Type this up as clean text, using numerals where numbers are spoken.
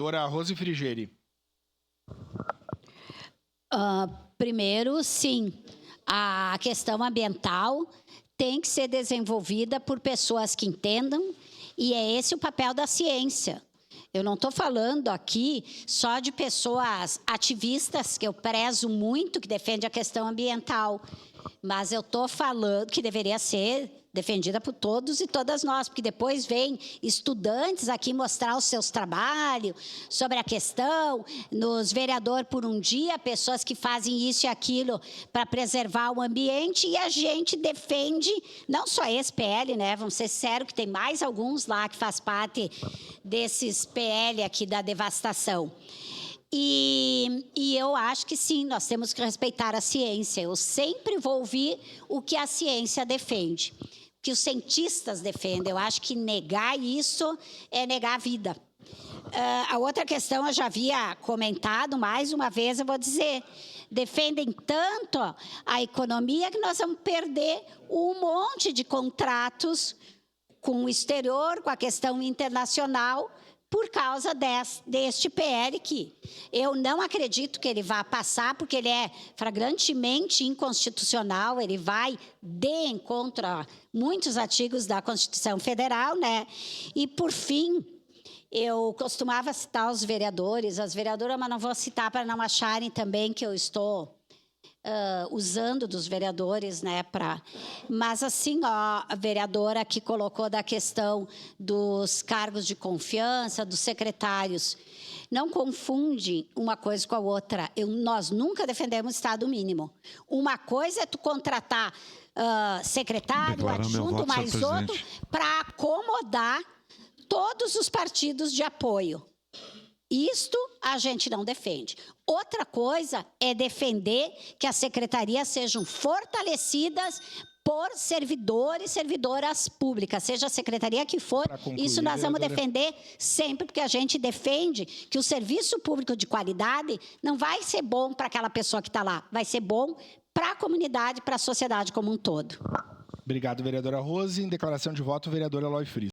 Vereadora Rose Frigeri. Primeiro, sim, a questão ambiental tem que ser desenvolvida por pessoas que entendam, e é esse o papel da ciência. Eu não estou falando aqui só de pessoas ativistas, que eu prezo muito, que defendem a questão ambiental, mas eu estou falando que deveria ser defendida por todos e todas nós, porque depois vem estudantes aqui mostrar os seus trabalhos sobre a questão, nos vereador por um dia, pessoas que fazem isso e aquilo para preservar o ambiente, e a gente defende, não só esse PL, né? Vamos ser sérios que tem mais alguns lá que faz parte desses PL aqui da devastação. E eu acho que sim, nós temos que respeitar a ciência. Eu sempre vou ouvir o que a ciência defende, que os cientistas defendem. Eu acho que negar isso é negar a vida. A outra questão eu já havia comentado, mais uma vez eu vou dizer, defendem tanto a economia que nós vamos perder um monte de contratos com o exterior, com a questão internacional, por causa deste PL que eu não acredito que ele vá passar, porque ele é flagrantemente inconstitucional, ele vai de encontro a muitos artigos da Constituição Federal, né? E, por fim, eu costumava citar os vereadores, as vereadoras, mas não vou citar para não acharem também que eu estou usando dos vereadores, né, mas assim, ó, a vereadora que colocou da questão dos cargos de confiança, dos secretários, não confunde uma coisa com a outra. Nós nunca defendemos Estado mínimo. Uma coisa é tu contratar secretário, adjunto, mais outro, para acomodar todos os partidos de apoio. Isto a gente não defende. Outra coisa é defender que as secretarias sejam fortalecidas por servidores e servidoras públicas, seja a secretaria que for, isso nós vamos defender sempre, porque a gente defende que o serviço público de qualidade não vai ser bom para aquela pessoa que está lá, vai ser bom para a comunidade, para a sociedade como um todo. Obrigado, vereadora Rose. Em declaração de voto, vereadora Eloy Fris.